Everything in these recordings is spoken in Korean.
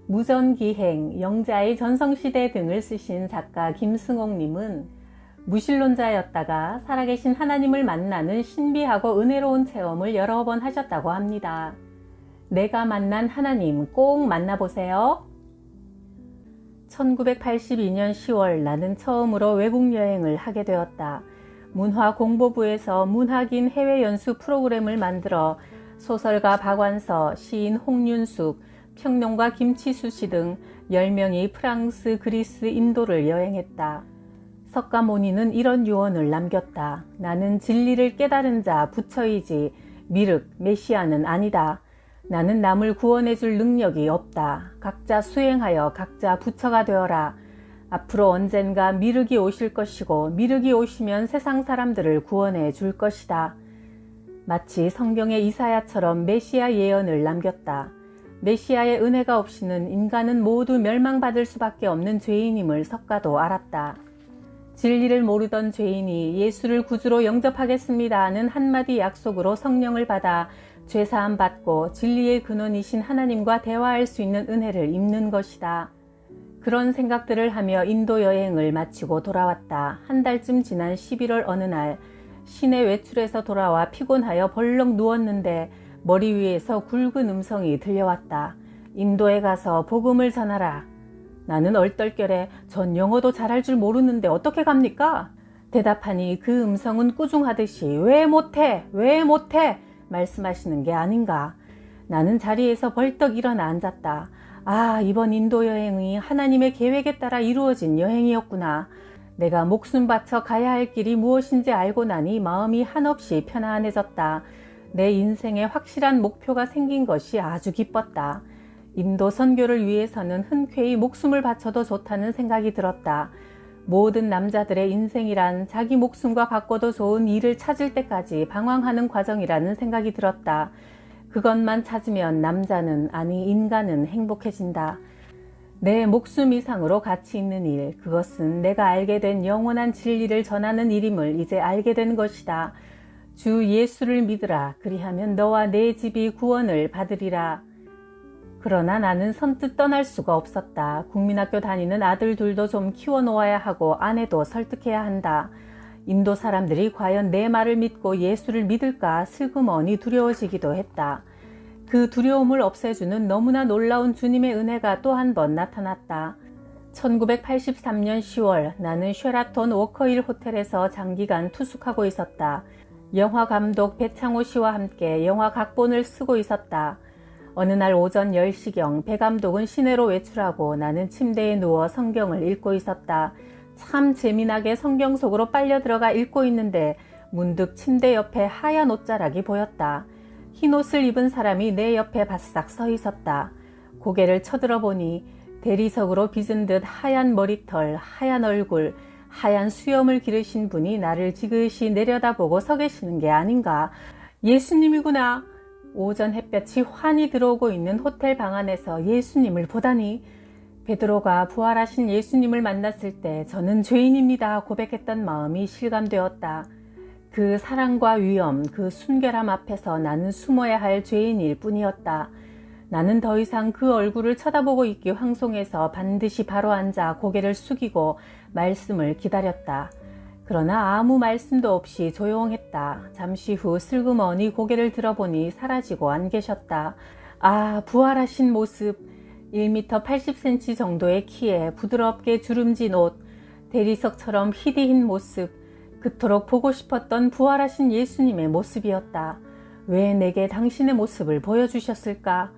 무전기행, 영자의 전성시대 등을 쓰신 작가 김승옥님은 무신론자였다가 살아계신 하나님을 만나는 신비하고 은혜로운 체험을 여러 번 하셨다고 합니다. 내가 만난 하나님 꼭 만나보세요. 1982년 10월 나는 처음으로 외국 여행을 하게 되었다. 문화공보부에서 문학인 해외연수 프로그램을 만들어 소설가 박완서, 시인 홍윤숙, 평론가 김치수 씨 등 10명이 프랑스, 그리스, 인도를 여행했다. 석가모니는 이런 유언을 남겼다. 나는 진리를 깨달은 자 부처이지 미륵, 메시아는 아니다. 나는 남을 구원해 줄 능력이 없다. 각자 수행하여 각자 부처가 되어라. 앞으로 언젠가 미륵이 오실 것이고 미륵이 오시면 세상 사람들을 구원해 줄 것이다. 마치 성경의 이사야처럼 메시아 예언을 남겼다. 메시아의 은혜가 없이는 인간은 모두 멸망받을 수밖에 없는 죄인임을 석가도 알았다. 진리를 모르던 죄인이 예수를 구주로 영접하겠습니다는 한마디 약속으로 성령을 받아 죄사함 받고 진리의 근원이신 하나님과 대화할 수 있는 은혜를 입는 것이다. 그런 생각들을 하며 인도 여행을 마치고 돌아왔다. 한 달쯤 지난 11월 어느 날 시내 외출에서 돌아와 피곤하여 벌렁 누웠는데 머리 위에서 굵은 음성이 들려왔다. 인도에 가서 복음을 전하라. 나는 얼떨결에 전 영어도 잘할 줄 모르는데 어떻게 갑니까? 대답하니 그 음성은 꾸중하듯이 왜 못해? 왜 못해? 말씀하시는 게 아닌가. 나는 자리에서 벌떡 일어나 앉았다. 아, 이번 인도 여행이 하나님의 계획에 따라 이루어진 여행이었구나. 내가 목숨 바쳐 가야 할 길이 무엇인지 알고 나니 마음이 한없이 편안해졌다. 내 인생에 확실한 목표가 생긴 것이 아주 기뻤다. 인도 선교를 위해서는 흔쾌히 목숨을 바쳐도 좋다는 생각이 들었다. 모든 남자들의 인생이란 자기 목숨과 바꿔도 좋은 일을 찾을 때까지 방황하는 과정이라는 생각이 들었다. 그것만 찾으면 남자는, 아니 인간은 행복해진다. 내 목숨 이상으로 가치 있는 일, 그것은 내가 알게 된 영원한 진리를 전하는 일임을 이제 알게 된 것이다. 주 예수를 믿으라. 그리하면 너와 내 집이 구원을 받으리라. 그러나 나는 선뜻 떠날 수가 없었다. 국민학교 다니는 아들 둘도 좀 키워놓아야 하고 아내도 설득해야 한다. 인도 사람들이 과연 내 말을 믿고 예수를 믿을까 슬그머니 두려워지기도 했다. 그 두려움을 없애주는 너무나 놀라운 주님의 은혜가 또 한 번 나타났다. 1983년 10월 나는 쉐라톤 워커힐 호텔에서 장기간 투숙하고 있었다. 영화 감독 배창호 씨와 함께 영화 각본을 쓰고 있었다. 어느 날 오전 10시경 배 감독은 시내로 외출하고 나는 침대에 누워 성경을 읽고 있었다. 참 재미나게 성경 속으로 빨려 들어가 읽고 있는데 문득 침대 옆에 하얀 옷자락이 보였다. 흰 옷을 입은 사람이 내 옆에 바싹 서 있었다. 고개를 쳐들어 보니 대리석으로 빚은 듯 하얀 머리털, 하얀 얼굴, 하얀 수염을 기르신 분이 나를 지그시 내려다보고 서 계시는 게 아닌가. 예수님이구나. 오전 햇볕이 환히 들어오고 있는 호텔 방 안에서 예수님을 보다니. 베드로가 부활하신 예수님을 만났을 때 저는 죄인입니다 고백했던 마음이 실감되었다. 그 사랑과 위엄, 그 순결함 앞에서 나는 숨어야 할 죄인일 뿐이었다. 나는 더 이상 그 얼굴을 쳐다보고 있기 황송해서 반드시 바로 앉아 고개를 숙이고 말씀을 기다렸다. 그러나 아무 말씀도 없이 조용했다. 잠시 후 슬그머니 고개를 들어보니 사라지고 안 계셨다. 아, 부활하신 모습. 1m 80cm 정도의 키에 부드럽게 주름진 옷, 대리석처럼 희디흰 모습, 그토록 보고 싶었던 부활하신 예수님의 모습이었다. 왜 내게 당신의 모습을 보여주셨을까?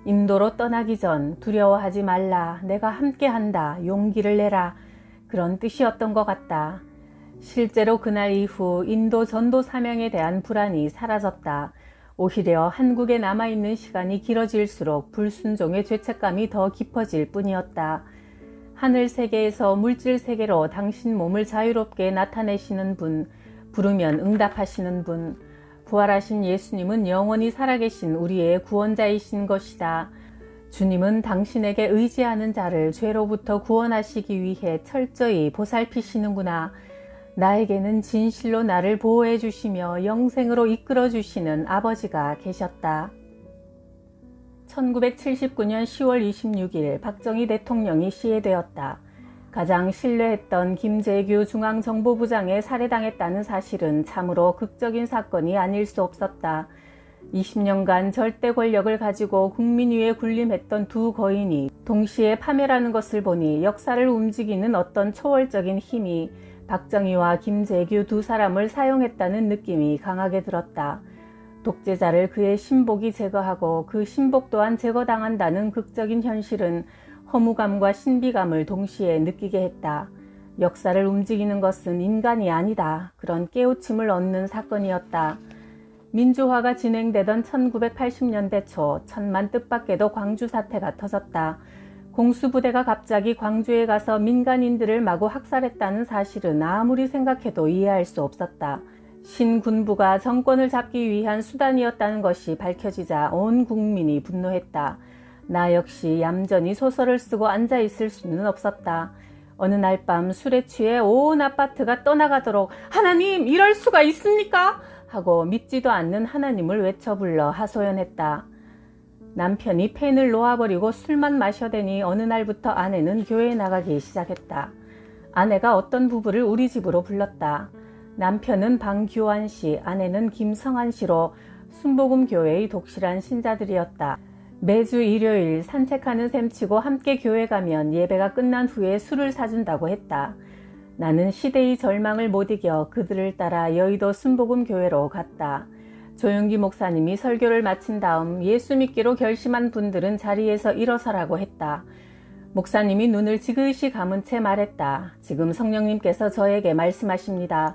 인도로 떠나기 전 두려워하지 말라, 내가 함께한다, 용기를 내라, 그런 뜻이었던 것 같다. 실제로 그날 이후 인도 전도 사명에 대한 불안이 사라졌다. 오히려 한국에 남아있는 시간이 길어질수록 불순종의 죄책감이 더 깊어질 뿐이었다. 하늘 세계에서 물질 세계로 당신 몸을 자유롭게 나타내시는 분, 부르면 응답하시는 분, 부활하신 예수님은 영원히 살아계신 우리의 구원자이신 것이다. 주님은 당신에게 의지하는 자를 죄로부터 구원하시기 위해 철저히 보살피시는구나. 나에게는 진실로 나를 보호해 주시며 영생으로 이끌어 주시는 아버지가 계셨다. 1979년 10월 26일 박정희 대통령이 시해되었다. 가장 신뢰했던 김재규 중앙정보부장에 살해당했다는 사실은 참으로 극적인 사건이 아닐 수 없었다. 20년간 절대 권력을 가지고 국민 위에 군림했던 두 거인이 동시에 파멸하는 것을 보니 역사를 움직이는 어떤 초월적인 힘이 박정희와 김재규 두 사람을 사용했다는 느낌이 강하게 들었다. 독재자를 그의 신복이 제거하고 그 신복 또한 제거당한다는 극적인 현실은 허무감과 신비감을 동시에 느끼게 했다. 역사를 움직이는 것은 인간이 아니다. 그런 깨우침을 얻는 사건이었다. 민주화가 진행되던 1980년대 초 천만 뜻밖에도 광주 사태가 터졌다. 공수부대가 갑자기 광주에 가서 민간인들을 마구 학살했다는 사실은 아무리 생각해도 이해할 수 없었다. 신군부가 정권을 잡기 위한 수단이었다는 것이 밝혀지자 온 국민이 분노했다. 나 역시 얌전히 소설을 쓰고 앉아있을 수는 없었다. 어느 날 밤 술에 취해 온 아파트가 떠나가도록 "하나님, 이럴 수가 있습니까?" 하고 믿지도 않는 하나님을 외쳐불러 하소연했다. 남편이 펜을 놓아버리고 술만 마셔대니 어느 날부터 아내는 교회에 나가기 시작했다. 아내가 어떤 부부를 우리 집으로 불렀다. 남편은 방규환 씨, 아내는 김성한 씨로 순복음교회의 독실한 신자들이었다. 매주 일요일 산책하는 셈치고 함께 교회 가면 예배가 끝난 후에 술을 사준다고 했다. 나는 시대의 절망을 못 이겨 그들을 따라 여의도 순복음교회로 갔다. 조용기 목사님이 설교를 마친 다음 예수 믿기로 결심한 분들은 자리에서 일어서라고 했다. 목사님이 눈을 지그시 감은 채 말했다. "지금 성령님께서 저에게 말씀하십니다.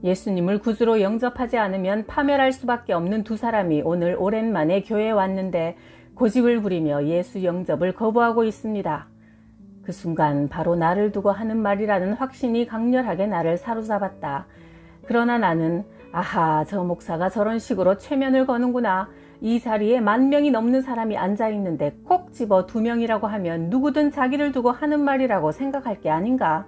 예수님을 구주로 영접하지 않으면 파멸할 수밖에 없는 두 사람이 오늘 오랜만에 교회에 왔는데 고집을 부리며 예수 영접을 거부하고 있습니다." 그 순간 바로 나를 두고 하는 말이라는 확신이 강렬하게 나를 사로잡았다. 그러나 나는 아하, 저 목사가 저런 식으로 최면을 거는구나. 이 자리에 10,000명이 넘는 사람이 앉아있는데 꼭 집어 2명이라고 하면 누구든 자기를 두고 하는 말이라고 생각할 게 아닌가.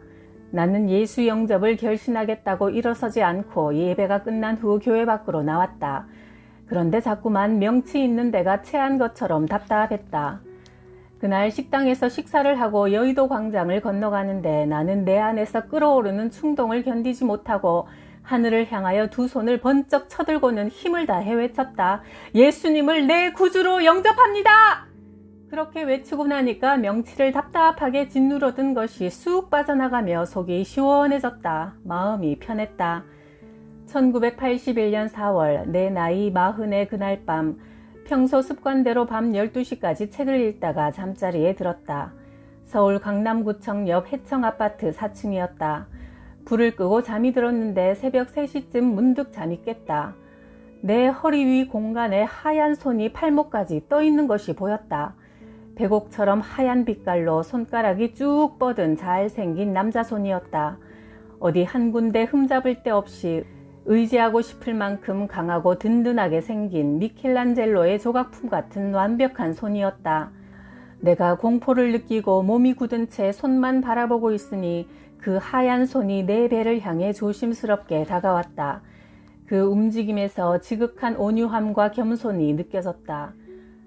나는 예수 영접을 결심하겠다고 일어서지 않고 예배가 끝난 후 교회 밖으로 나왔다. 그런데 자꾸만 명치 있는 데가 체한 것처럼 답답했다. 그날 식당에서 식사를 하고 여의도 광장을 건너가는데 나는 내 안에서 끓어오르는 충동을 견디지 못하고 하늘을 향하여 두 손을 번쩍 쳐들고는 힘을 다해 외쳤다. "예수님을 내 구주로 영접합니다!" 그렇게 외치고 나니까 명치를 답답하게 짓누르던 것이 쑥 빠져나가며 속이 시원해졌다. 마음이 편했다. 1981년 4월 내 나이 40의 그날 밤 평소 습관대로 밤 12시까지 책을 읽다가 잠자리에 들었다. 서울 강남구청 옆 해청아파트 4층이었다. 불을 끄고 잠이 들었는데 새벽 3시쯤 문득 잠이 깼다. 내 허리 위 공간에 하얀 손이 팔목까지 떠 있는 것이 보였다. 백옥처럼 하얀 빛깔로 손가락이 쭉 뻗은 잘생긴 남자 손이었다. 어디 한 군데 흠잡을 데 없이 의지하고 싶을 만큼 강하고 든든하게 생긴 미켈란젤로의 조각품 같은 완벽한 손이었다. 내가 공포를 느끼고 몸이 굳은 채 손만 바라보고 있으니 그 하얀 손이 내 배를 향해 조심스럽게 다가왔다. 그 움직임에서 지극한 온유함과 겸손이 느껴졌다.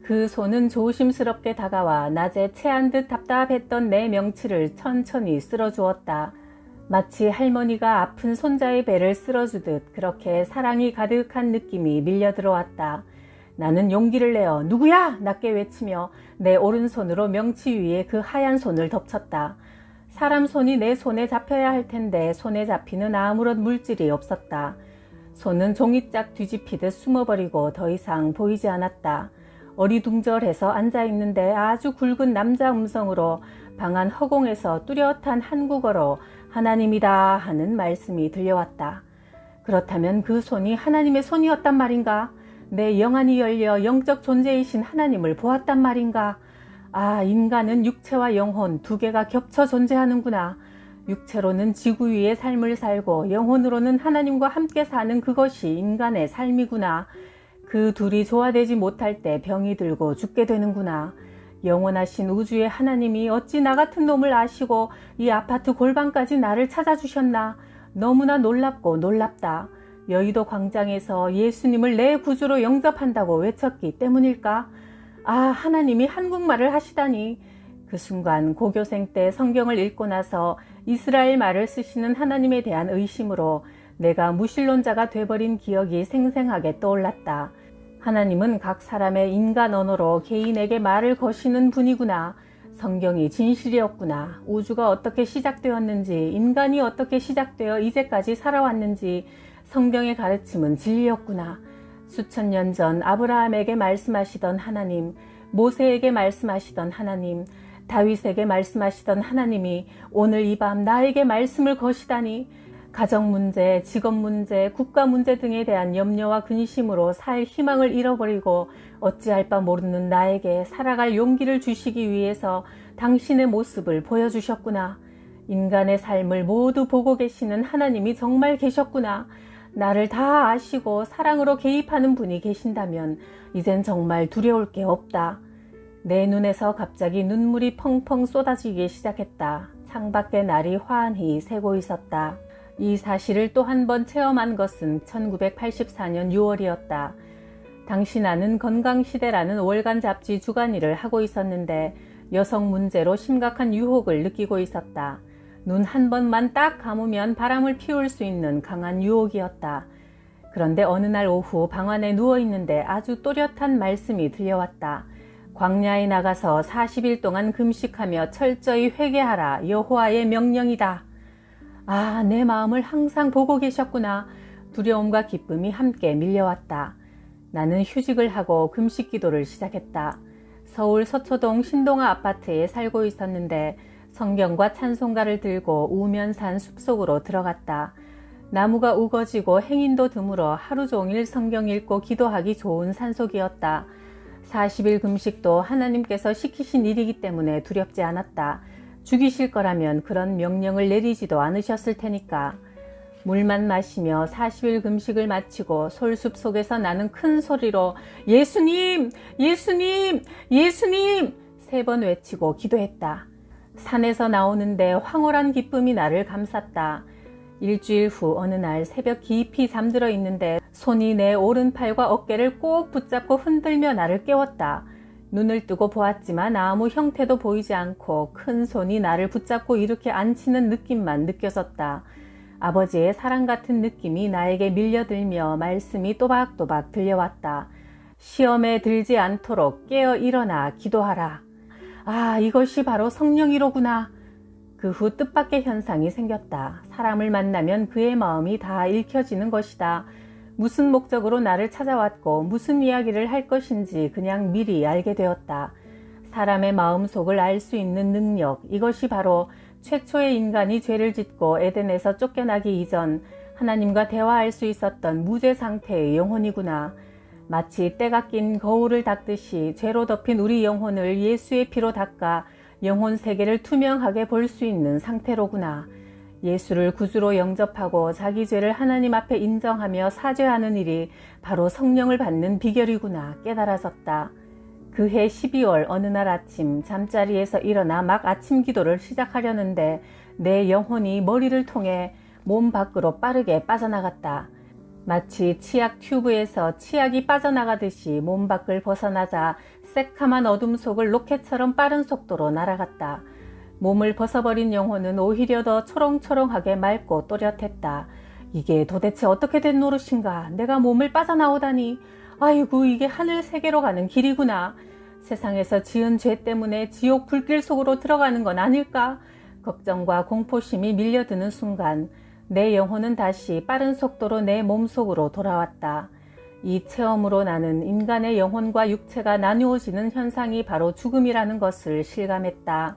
그 손은 조심스럽게 다가와 낮에 체한 듯 답답했던 내 명치를 천천히 쓸어주었다. 마치 할머니가 아픈 손자의 배를 쓸어주듯 그렇게 사랑이 가득한 느낌이 밀려 들어왔다. 나는 용기를 내어 "누구야?" 낮게 외치며 내 오른손으로 명치 위에 그 하얀 손을 덮쳤다. 사람 손이 내 손에 잡혀야 할 텐데 손에 잡히는 아무런 물질이 없었다. 손은 종이짝 뒤집히듯 숨어버리고 더 이상 보이지 않았다. 어리둥절해서 앉아있는데 아주 굵은 남자 음성으로 방안 허공에서 뚜렷한 한국어로 "하나님이다" 하는 말씀이 들려왔다. 그렇다면 그 손이 하나님의 손이었단 말인가? 내 영안이 열려 영적 존재이신 하나님을 보았단 말인가? 아, 인간은 육체와 영혼 두 개가 겹쳐 존재하는구나. 육체로는 지구 위의 삶을 살고 영혼으로는 하나님과 함께 사는 그것이 인간의 삶이구나. 그 둘이 조화되지 못할 때 병이 들고 죽게 되는구나. 영원하신 우주의 하나님이 어찌 나 같은 놈을 아시고 이 아파트 골방까지 나를 찾아주셨나. 너무나 놀랍고 놀랍다. 여의도 광장에서 예수님을 내 구주로 영접한다고 외쳤기 때문일까? 아, 하나님이 한국말을 하시다니. 그 순간 고교생 때 성경을 읽고 나서 이스라엘 말을 쓰시는 하나님에 대한 의심으로 내가 무신론자가 돼버린 기억이 생생하게 떠올랐다. 하나님은 각 사람의 인간 언어로 개인에게 말을 거시는 분이구나. 성경이 진실이었구나. 우주가 어떻게 시작되었는지, 인간이 어떻게 시작되어 이제까지 살아왔는지 성경의 가르침은 진리였구나. 수천 년 전 아브라함에게 말씀하시던 하나님, 모세에게 말씀하시던 하나님, 다윗에게 말씀하시던 하나님이 오늘 이 밤 나에게 말씀을 거시다니. 가정 문제, 직업 문제, 국가 문제 등에 대한 염려와 근심으로 살 희망을 잃어버리고 어찌할 바 모르는 나에게 살아갈 용기를 주시기 위해서 당신의 모습을 보여주셨구나. 인간의 삶을 모두 보고 계시는 하나님이 정말 계셨구나. 나를 다 아시고 사랑으로 개입하는 분이 계신다면 이젠 정말 두려울 게 없다. 내 눈에서 갑자기 눈물이 펑펑 쏟아지기 시작했다. 창밖에 날이 환히 새고 있었다. 이 사실을 또 한 번 체험한 것은 1984년 6월이었다. 당시 나는 건강시대라는 월간 잡지 주간일을 하고 있었는데 여성 문제로 심각한 유혹을 느끼고 있었다. 눈 한 번만 딱 감으면 바람을 피울 수 있는 강한 유혹이었다. 그런데 어느 날 오후 방 안에 누워있는데 아주 또렷한 말씀이 들려왔다. 광야에 나가서 40일 동안 금식하며 철저히 회개하라. 여호와의 명령이다. 아, 내 마음을 항상 보고 계셨구나. 두려움과 기쁨이 함께 밀려왔다. 나는 휴직을 하고 금식 기도를 시작했다. 서울 서초동 신동아 아파트에 살고 있었는데 성경과 찬송가를 들고 우면산 숲속으로 들어갔다. 나무가 우거지고 행인도 드물어 하루 종일 성경 읽고 기도하기 좋은 산속이었다. 40일 금식도 하나님께서 시키신 일이기 때문에 두렵지 않았다. 죽이실 거라면 그런 명령을 내리지도 않으셨을 테니까. 물만 마시며 40일 금식을 마치고 솔숲 속에서 나는 큰 소리로 예수님! 예수님! 예수님! 3번 외치고 기도했다. 산에서 나오는데 황홀한 기쁨이 나를 감쌌다. 일주일 후 어느 날 새벽 깊이 잠들어 있는데 손이 내 오른팔과 어깨를 꼭 붙잡고 흔들며 나를 깨웠다. 눈을 뜨고 보았지만 아무 형태도 보이지 않고 큰 손이 나를 붙잡고 이렇게 앉히는 느낌만 느껴졌다. 아버지의 사랑 같은 느낌이 나에게 밀려들며 말씀이 또박또박 들려왔다. 시험에 들지 않도록 깨어 일어나 기도하라. 아, 이것이 바로 성령이로구나. 그 후 뜻밖의 현상이 생겼다. 사람을 만나면 그의 마음이 다 읽혀지는 것이다. 무슨 목적으로 나를 찾아왔고 무슨 이야기를 할 것인지 그냥 미리 알게 되었다. 사람의 마음속을 알 수 있는 능력, 이것이 바로 최초의 인간이 죄를 짓고 에덴에서 쫓겨나기 이전 하나님과 대화할 수 있었던 무죄 상태의 영혼이구나. 마치 때가 낀 거울을 닦듯이 죄로 덮인 우리 영혼을 예수의 피로 닦아 영혼 세계를 투명하게 볼 수 있는 상태로구나. 예수를 구주로 영접하고 자기 죄를 하나님 앞에 인정하며 사죄하는 일이 바로 성령을 받는 비결이구나 깨달아졌다. 그해 12월 어느 날 아침 잠자리에서 일어나 막 아침 기도를 시작하려는데 내 영혼이 머리를 통해 몸 밖으로 빠르게 빠져나갔다. 마치 치약 튜브에서 치약이 빠져나가듯이 몸 밖을 벗어나자 새카만 어둠 속을 로켓처럼 빠른 속도로 날아갔다. 몸을 벗어버린 영혼은 오히려 더 초롱초롱하게 맑고 또렷했다. 이게 도대체 어떻게 된 노릇인가? 내가 몸을 빠져나오다니. 아이고, 이게 하늘 세계로 가는 길이구나. 세상에서 지은 죄 때문에 지옥 불길 속으로 들어가는 건 아닐까? 걱정과 공포심이 밀려드는 순간 내 영혼은 다시 빠른 속도로 내 몸속으로 돌아왔다. 이 체험으로 나는 인간의 영혼과 육체가 나누어지는 현상이 바로 죽음이라는 것을 실감했다.